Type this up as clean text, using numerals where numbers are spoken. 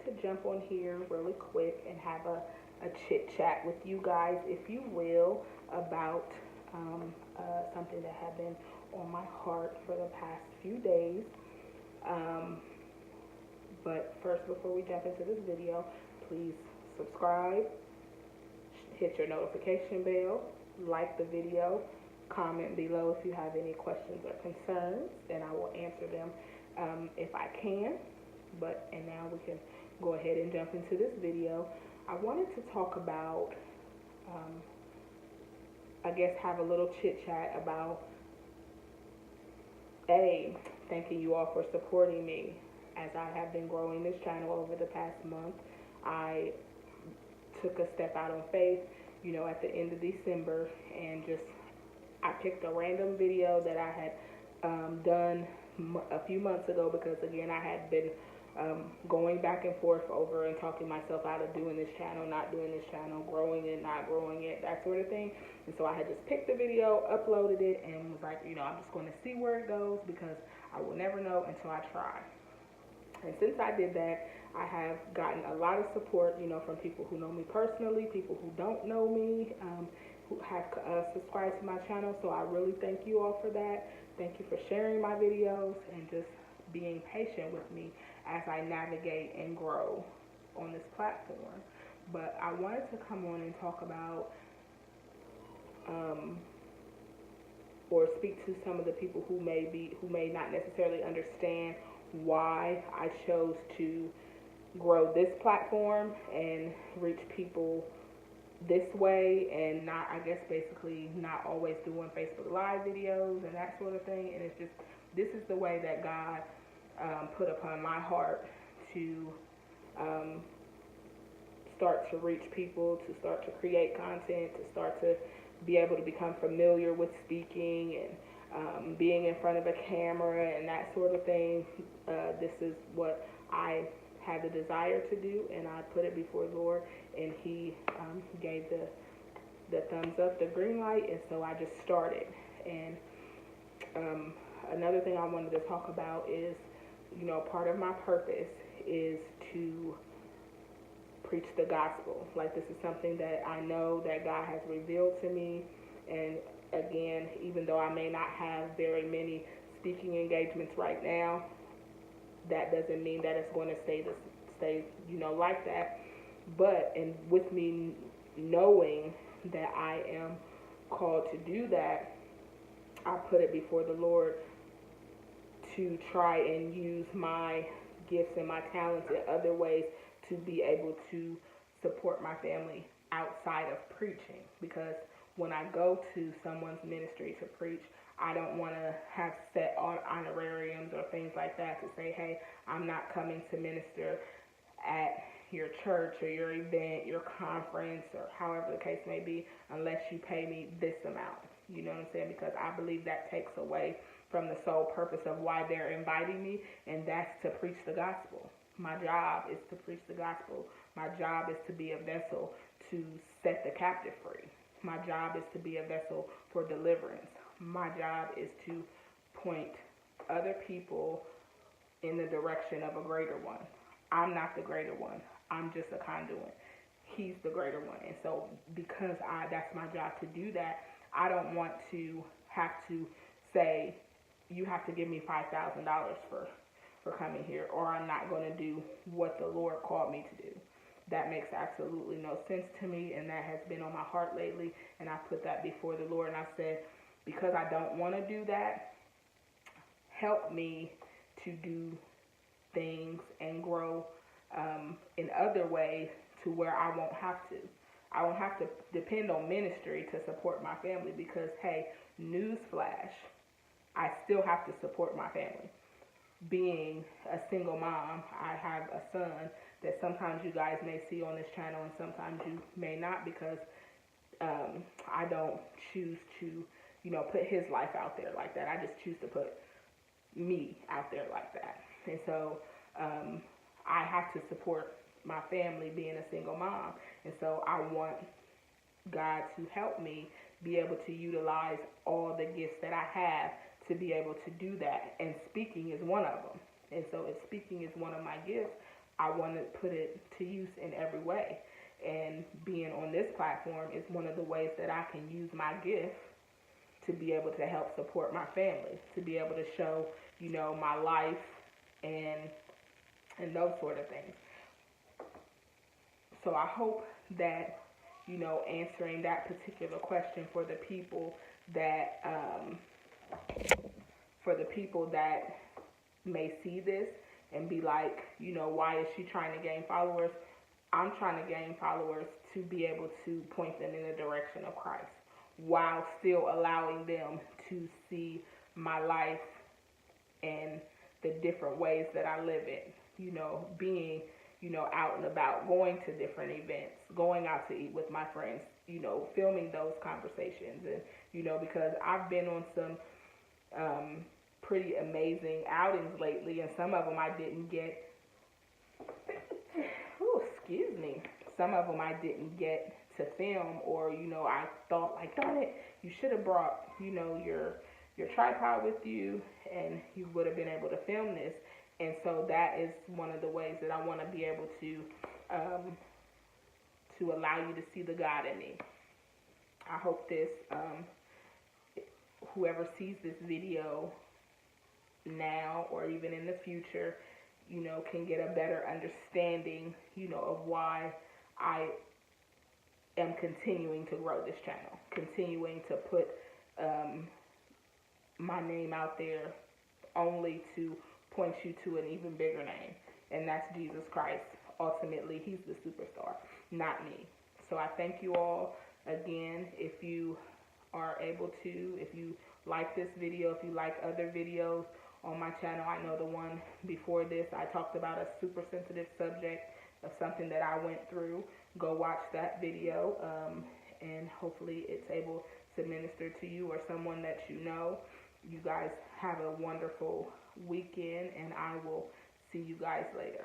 to jump on here really quick and have a chit chat with you guys, if you will, about something that had been on my heart for the past few days. Um, but first, before we jump into this video, please subscribe, hit your notification bell, like the video, comment below if you have any questions or concerns, and I will answer them if I can. And now we can go ahead and jump into this video. I wanted to talk about, I guess, have a little chit chat about thanking you all for supporting me as I have been growing this channel over the past month. I took a step out on faith, at the end of December, and I picked a random video that I had done a few months ago, because again, I had been going back and forth over and talking myself out of doing this channel, not doing this channel, growing it, not growing it, that sort of thing. And so I had just picked the video, uploaded it, and was like, I'm just going to see where it goes, because I will never know until I try. And since I did that, I have gotten a lot of support, from people who know me personally, people who don't know me, who have subscribed to my channel. So I really thank you all for that. Thank you for sharing my videos and just being patient with me as I navigate and grow on this platform. But I wanted to come on and talk about or speak to some of the people who may not necessarily understand why I chose to grow this platform and reach people this way, and not, I guess, basically not always doing Facebook Live videos and that sort of thing. And it's just, this is the way that God put upon my heart to start to reach people, to start to create content, to start to be able to become familiar with speaking and being in front of a camera and that sort of thing. This is what I had the desire to do, and I put it before the Lord, and He gave the thumbs up, the green light, and so I just started. And another thing I wanted to talk about is, part of my purpose is to preach the gospel. Like, this is something that I know that God has revealed to me, and again, even though I may not have very many speaking engagements right now, that doesn't mean that it's going to stay like that. But, and with me knowing that I am called to do that, I put it before the Lord to try and use my gifts and my talents in other ways to be able to support my family outside of preaching. Because when I go to someone's ministry to preach, I don't want to have set honorariums or things like that to say, hey, I'm not coming to minister at your church or your event, your conference, or however the case may be, unless you pay me this amount. You know what I'm saying? Because I believe that takes away from the sole purpose of why they're inviting me, and that's to preach the gospel. My job is to preach the gospel. My job is to be a vessel to set the captive free. My job is to be a vessel for deliverance. My job is to point other people in the direction of a greater one. I'm not the greater one. I'm just a conduit. He's the greater one. And so because that's my job to do that, I don't want to have to say, you have to give me $5,000 for coming here, or I'm not going to do what the Lord called me to do. That makes absolutely no sense to me, and that has been on my heart lately, and I put that before the Lord, and I said, because I don't want to do that, help me to do things and grow in other ways to where I won't have to. I won't have to depend on ministry to support my family, because, hey, newsflash, I still have to support my family. Being a single mom, I have a son that sometimes you guys may see on this channel and sometimes you may not, because I don't choose to, put his life out there like that. I just choose to put me out there like that. And so I have to support my family being a single mom. And so I want God to help me be able to utilize all the gifts that I have to be able to do that. And speaking is one of them. And so if speaking is one of my gifts, I want to put it to use in every way. And being on this platform is one of the ways that I can use my gift to be able to help support my family, to be able to show, my life and those sort of things. So I hope that, answering that particular question for the people that may see this and be like, why is she trying to gain followers? I'm trying to gain followers to be able to point them in the direction of Christ while still allowing them to see my life and the different ways that I live it. Being, out and about, going to different events, going out to eat with my friends, filming those conversations. And, because I've been on some pretty amazing outings lately, and some of them I didn't get, excuse me, some of them I didn't get to film, or, I thought like, darn it, you should have brought, your tripod with you, and you would have been able to film this. And so that is one of the ways that I want to be able to allow you to see the God in me. I hope this, whoever sees this video now or even in the future, can get a better understanding, of why I am continuing to grow this channel, continuing to put my name out there only to point you to an even bigger name, and that's Jesus Christ. Ultimately, he's the superstar, not me. So I thank you all again. If you are able to, if you like this video, if you like other videos on my channel, I know the one before this, I talked about a super sensitive subject of something that I went through. Go watch that video, and hopefully it's able to minister to you or someone that you know. You guys have a wonderful weekend, and I will see you guys later.